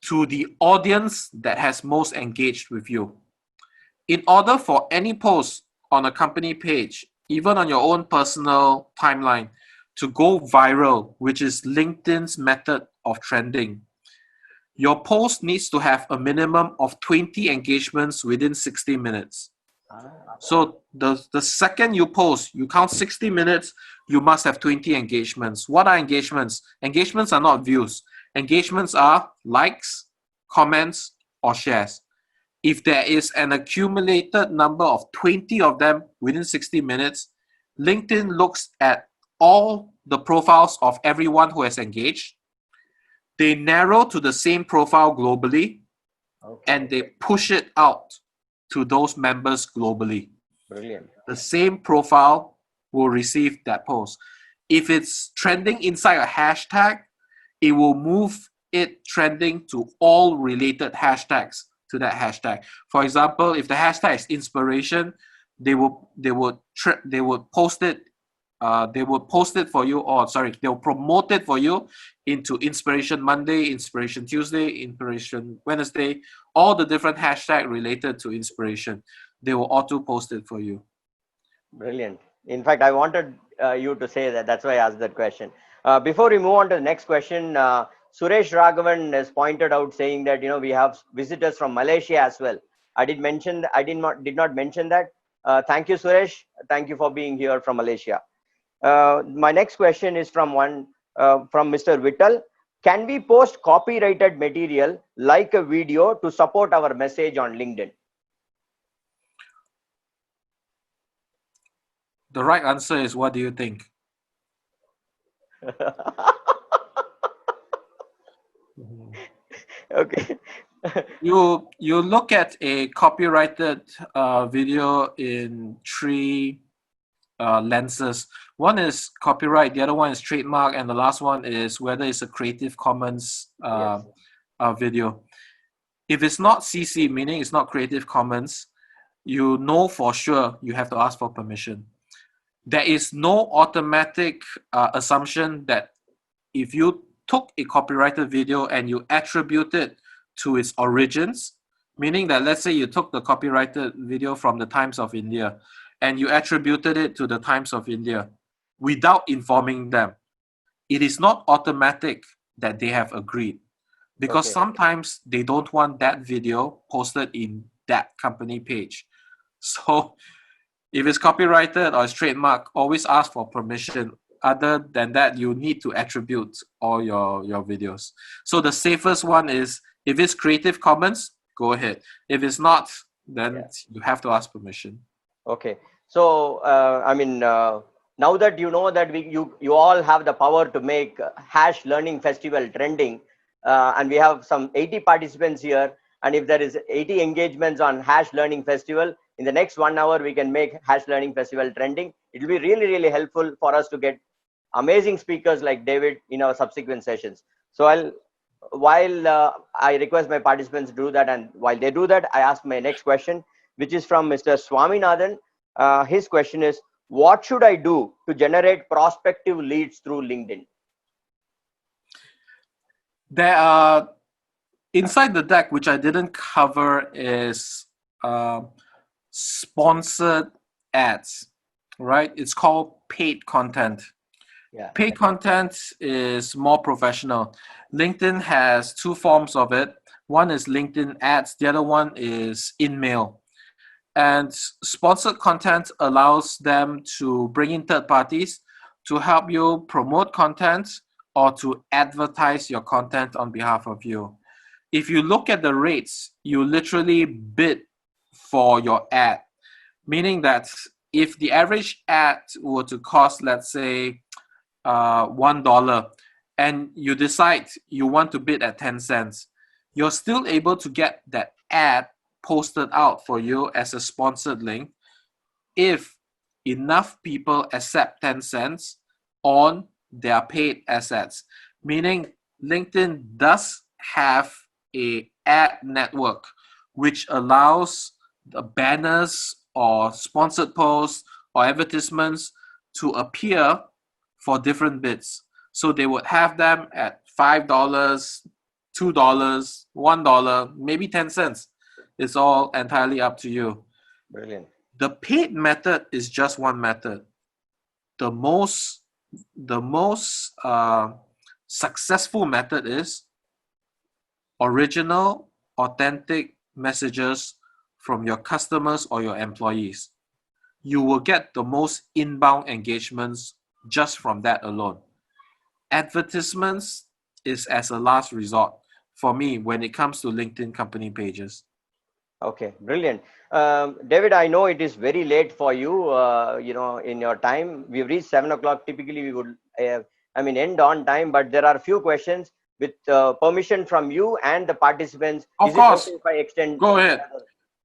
to the audience that has most engaged with you. In order for any post on a company page, even on your own personal timeline, to go viral, which is LinkedIn's method of trending, your post needs to have a minimum of 20 engagements within 60 minutes. So the second you post, you count 60 minutes, you must have 20 engagements. What are engagements? Engagements are not views. Engagements are likes, comments, or shares. If there is an accumulated number of 20 of them within 60 minutes, LinkedIn looks at all the profiles of everyone who has engaged. They narrow to the same profile globally, and they push it out to those members globally. Brilliant. The same profile will receive that post. If it's trending inside a hashtag, it will move it trending to all related hashtags to that hashtag. For example, if the hashtag is inspiration, they would post it. They will post it for you, or sorry, they'll promote it for you into Inspiration Monday, Inspiration Tuesday, Inspiration Wednesday, all the different hashtags related to inspiration. They will auto post it for you. Brilliant. In fact, I wanted you to say that. That's why I asked that question. Before we move on to the next question, Suresh Raghavan has pointed out saying that we have visitors from Malaysia as well. I did not mention that. Thank you, Suresh. Thank you for being here from Malaysia. My next question is from Mr. Vittal. Can we post copyrighted material like a video to support our message on LinkedIn? The right answer is, what do you think? Okay. You look at a copyrighted video in three lenses. One is copyright, the other one is trademark, and the last one is whether it's a Creative Commons video. If it's not CC, meaning it's not Creative Commons, you know for sure you have to ask for permission. There is no automatic assumption that if you took a copyrighted video and you attribute it to its origins, meaning that let's say you took the copyrighted video from the Times of India and you attributed it to the Times of India without informing them, it is not automatic that they have agreed, because sometimes they don't want that video posted in that company page. So if it's copyrighted or it's trademark, always ask for permission. Other than that, you need to attribute all your videos. So the safest one is, if it's Creative Commons, go ahead. If it's not, then you have to ask permission. Okay. So, now that you know that you all have the power to make Hash Learning Festival trending, and we have some 80 participants here, and if there is 80 engagements on Hash Learning Festival, in the next 1 hour, we can make Hash Learning Festival trending. It will be really, really helpful for us to get amazing speakers like David in our subsequent sessions. So while I request my participants to do that, and while they do that, I ask my next question, which is from Mr. Swaminathan. His question is, what should I do to generate prospective leads through LinkedIn? There are, inside the deck, which I didn't cover, is sponsored ads, right? It's called paid content. Paid content is more professional. LinkedIn has two forms of it. One is LinkedIn ads. The other one is in-mail. And sponsored content allows them to bring in third parties to help you promote content or to advertise your content on behalf of you. If you look at the rates, you literally bid for your ad, meaning that if the average ad were to cost, let's say, $1, and you decide you want to bid at 10 cents, you're still able to get that ad posted out for you as a sponsored link if enough people accept 10 cents on their paid assets. Meaning LinkedIn does have a ad network which allows the banners or sponsored posts or advertisements to appear for different bids. So they would have them at $5, $2, $1, maybe 10 cents. It's all entirely up to you. Brilliant. The paid method is just one method. The most successful method is original, authentic messages from your customers or your employees. You will get the most inbound engagements just from that alone. Advertisements is as a last resort for me when it comes to LinkedIn company pages. Okay, brilliant. David, I know it is very late for you, in your time. We've reached 7 o'clock. Typically, we would, end on time, but there are a few questions with permission from you and the participants. Of Is it course, okay if I extend? go ahead.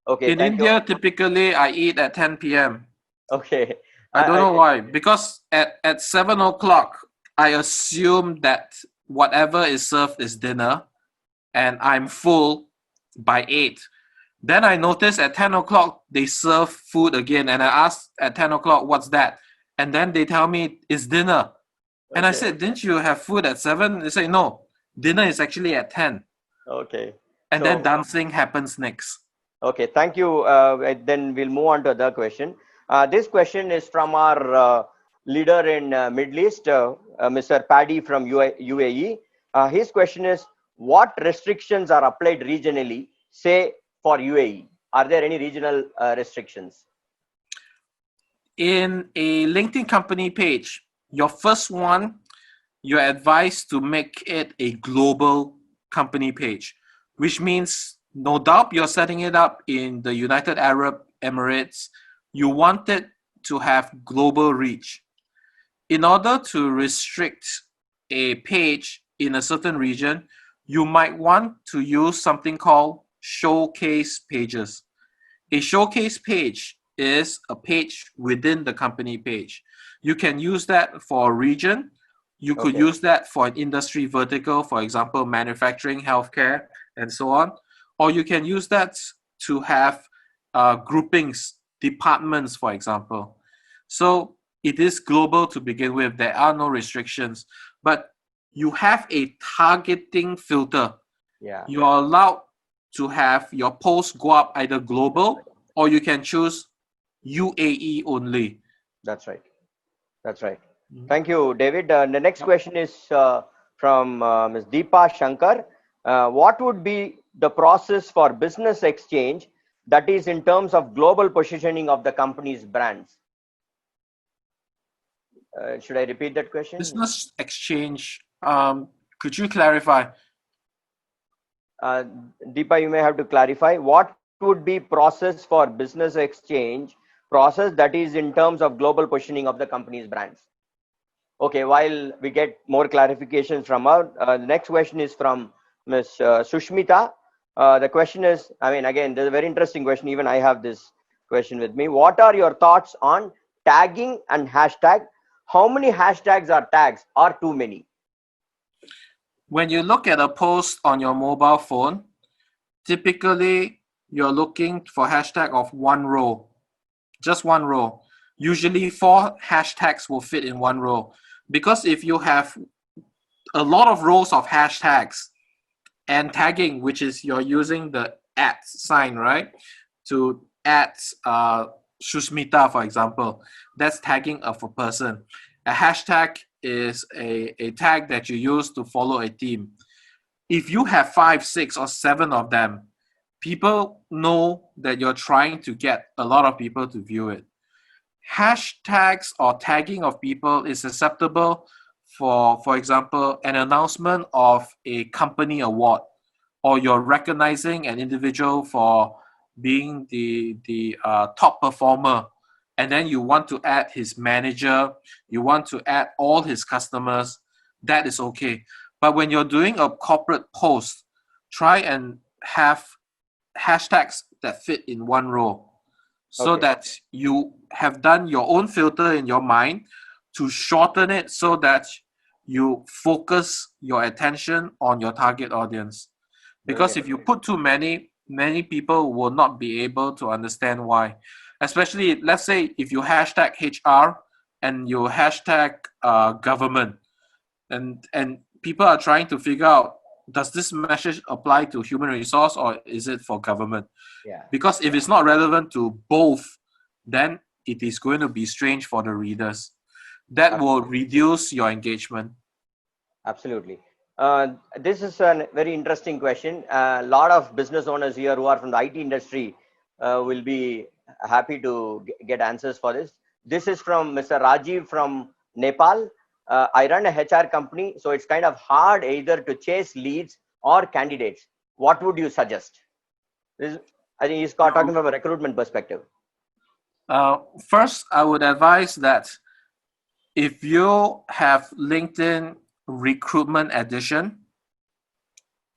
Okay, In thank you. India, typically, I eat at 10 p.m. Okay. I don't know why. Because at 7 o'clock, I assume that whatever is served is dinner, and I'm full by 8. Then I noticed at 10 o'clock, they serve food again. And I asked at 10 o'clock, what's that? And then they tell me it's dinner. And I said, didn't you have food at 7? They say, no, dinner is actually at 10. Okay. And then dancing happens next. Okay, thank you. Then we'll move on to the question. This question is from our leader in Middle East, Mr. Paddy from UAE. His question is, what restrictions are applied regionally, say for UAE? Are there any regional restrictions? In a LinkedIn company page, your first one, you're advised to make it a global company page, which means no doubt you're setting it up in the United Arab Emirates. You want it to have global reach. In order to restrict a page in a certain region, you might want to use something called showcase pages. A showcase page is a page within the company page. You can use that for a region. You could use that for an industry vertical, for example, manufacturing, healthcare, and so on. Or you can use that to have groupings, departments, for example. So it is global to begin with. There are no restrictions, but you have a targeting filter. Yeah. You are allowed to have your post go up either global or you can choose UAE only. That's right. That's right. Thank you, David. The next question is from Ms. Deepa Shankar. What would be the process for business exchange, that is in terms of global positioning of the company's brands? Should I repeat that question? Business exchange, could you clarify? Deepa, you may have to clarify. What would be process for business exchange process, that is in terms of global positioning of the company's brands? Okay, while we get more clarifications from our, the next question is from Ms. Sushmita. The question is, again, there's a very interesting question. Even I have this question with me. What are your thoughts on tagging and hashtag? How many hashtags are tags or too many? When you look at a post on your mobile phone, typically you're looking for hashtag of one row, just one row. Usually 4 hashtags will fit in one row. Because if you have a lot of rows of hashtags and tagging, which is you're using the @ sign, right? To add Sushmita, for example, that's tagging of a person. A hashtag is a tag that you use to follow a team. If you have 5, 6, or 7 of them, people know that you're trying to get a lot of people to view it. Hashtags or tagging of people is acceptable for example, an announcement of a company award, or you're recognizing an individual for being the top performer, and then you want to add his manager, you want to add all his customers. that is okay. But when you're doing a corporate post, try and have hashtags that fit in one row, so Okay. that you have done your own filter in your mind to shorten it so that you focus your attention on your target audience. Because Brilliant. if you put too many people will not be able to understand why. Especially, let's say if you hashtag HR and you hashtag government, and people are trying to figure out, does this message apply to human resource or is it for government? Yeah. Because if it's not relevant to both, then it is going to be strange for the readers. That will Absolutely. reduce your engagement. Absolutely. This is a very interesting question. A lot of business owners here who are from the IT industry will be happy to get answers for this. This is from Mr. Rajiv from Nepal. I run a HR company, so it's kind of hard either to chase leads or candidates. What would you suggest? This, I think he's talking from a recruitment perspective. First, I would advise that if you have LinkedIn recruitment edition,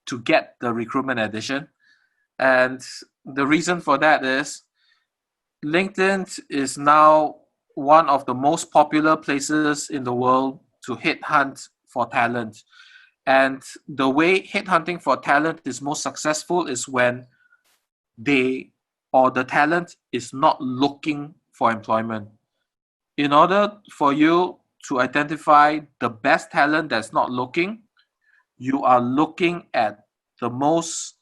to get the recruitment edition. And the reason for that is LinkedIn is now one of the most popular places in the world to hit hunt for talent. And the way headhunting for talent is most successful is when they or the talent is not looking for employment. In order for you to identify the best talent that's not looking, you are looking at the most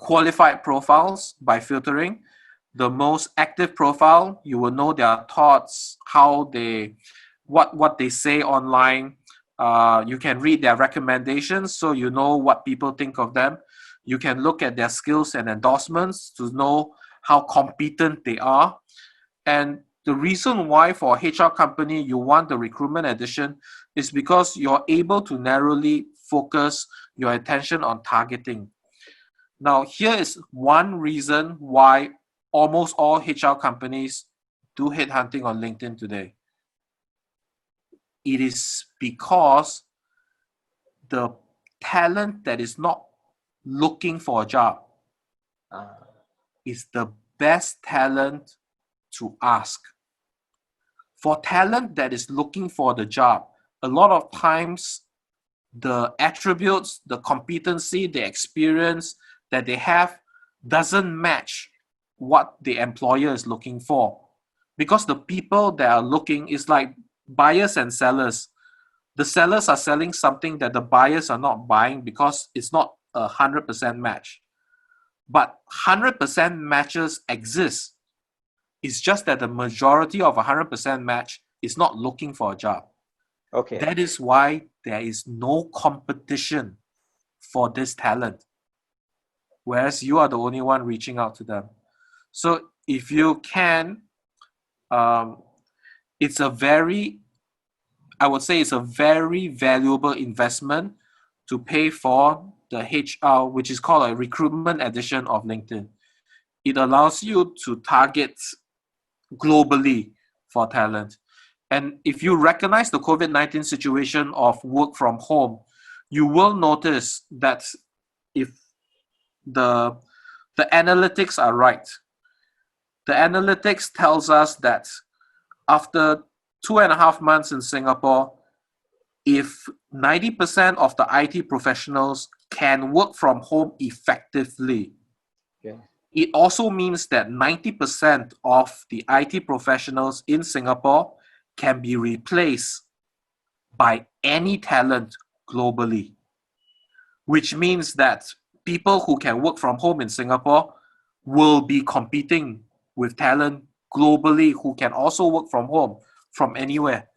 qualified profiles by filtering. The most active profile, you will know their thoughts, how they, what they say online. You can read their recommendations, so you know what people think of them. You can look at their skills and endorsements to know how competent they are. And the reason why for a HR company you want the recruitment edition is because you're able to narrowly focus your attention on targeting. Now, here is one reason why almost all HR companies do headhunting on LinkedIn today. It is because the talent that is not looking for a job is the best talent to ask. For talent that is looking for the job, a lot of times the attributes, the competency, the experience that they have doesn't match what the employer is looking for. Because the people that are looking is like buyers and sellers. The sellers are selling something that the buyers are not buying because it's not 100% match. But 100% matches exist. It's just that the majority of 100% match is not looking for a job. Okay. That is why there is no competition for this talent, whereas you are the only one reaching out to them. So if you can, it's a very, I would say it's a very valuable investment to pay for the HR, which is called a recruitment edition of LinkedIn. It allows you to target globally for talent. And if you recognize the COVID-19 situation of work from home, you will notice that if the analytics are right, the analytics tells us that after 2.5 months in Singapore, if 90% of the IT professionals can work from home effectively, Yeah. it also means that 90% of the IT professionals in Singapore can be replaced by any talent globally, which means that people who can work from home in Singapore will be competing with talent globally who can also work from home from anywhere.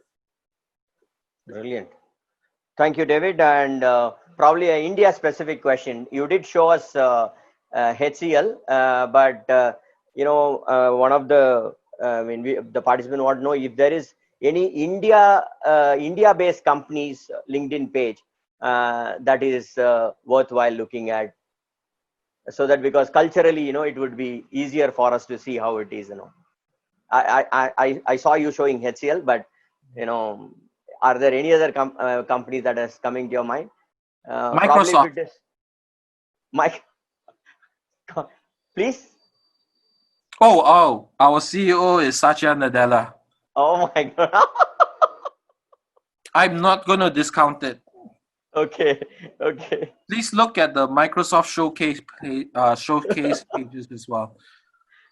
Brilliant. Thank you, David. And probably an India-specific question. You did show us HCL, but one of the the participants want to know if there is any India-based companies LinkedIn page that is worthwhile looking at, so that because culturally, it would be easier for us to see how it is. I saw you showing HCL, but are there any other companies that is coming to your mind? Probably if Microsoft. it is Mike, please. Oh, our CEO is Satya Nadella. Oh my God. I'm not going to discount it. Okay. Okay. Please look at the Microsoft showcase pages as well.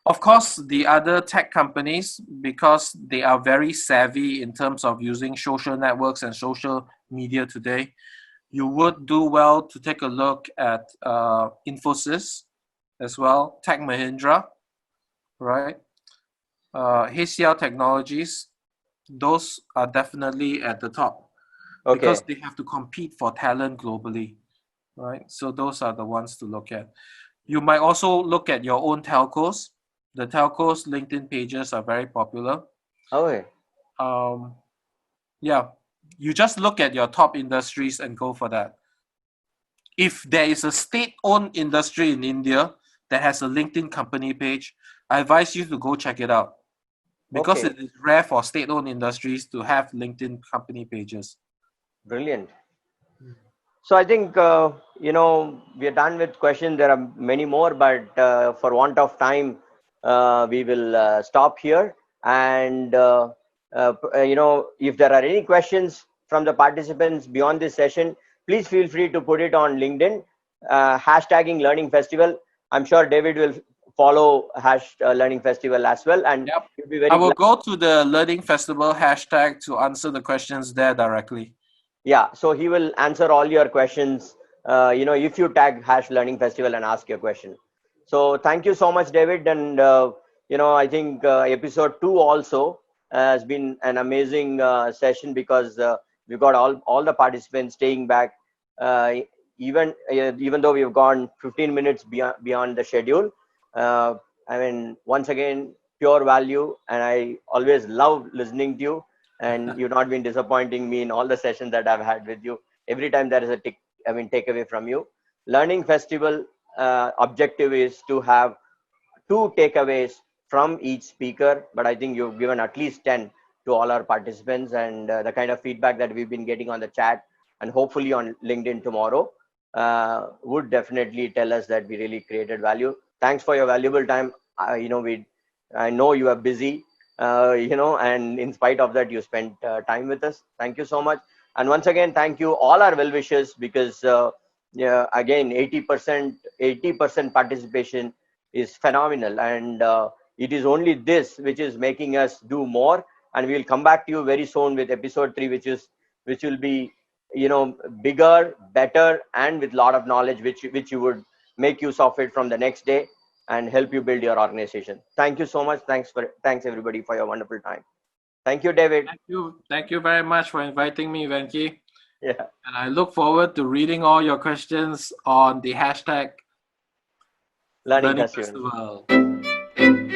Of course, the other tech companies, because they are very savvy in terms of using social networks and social media today, you would do well to take a look at Infosys as well, Tech Mahindra, right? HCL Technologies, those are definitely at the top because Okay. they have to compete for talent globally, right? So those are the ones to look at. You might also look at your own telcos. The telcos LinkedIn pages are very popular. Okay. Um, yeah, you just look at your top industries and go for that. If there is a state-owned industry in India that has a LinkedIn company page, I advise you to go check it out because Okay. it is rare for state-owned industries to have LinkedIn company pages. Brilliant. So I think we are done with questions. There are many more, but for want of time, we will stop here. And if there are any questions from the participants beyond this session, please feel free to put it on LinkedIn, hashtagging Learning Festival. I'm sure David will follow Learning Festival as well, and Yep. you'll be I very will glad. go to the Learning Festival hashtag to answer the questions there directly. Yeah, so he will answer all your questions, if you tag #Learning Festival and ask your question. So thank you so much, David. And, I think episode 2 also has been an amazing session because we've got all the participants staying back, uh, even though we've gone 15 minutes beyond the schedule. Uh, I mean, once again, pure value. And I always love listening to you, and you've not been disappointing me in all the sessions that I've had with you. Every time there is a takeaway from you. Learning Festival objective is to have 2 takeaways from each speaker, but I think you've given at least 10 to all our participants, and the kind of feedback that we've been getting on the chat and hopefully on LinkedIn tomorrow would definitely tell us that we really created value. Thanks for your valuable time. I know you are busy, and in spite of that, you spent time with us. Thank you so much. And once again, thank you all our well wishers, because yeah, again, 80% participation is phenomenal, and it is only this which is making us do more. And we'll come back to you very soon with episode 3, which will be bigger, better, and with a lot of knowledge which you would make use of it from the next day and help you build your organization. Thank you so much. Thanks everybody for your wonderful time. Thank you, David. Thank you very much for inviting me, Venki. Yeah. And I look forward to reading all your questions on the hashtag Learning Learning Festival. Festival.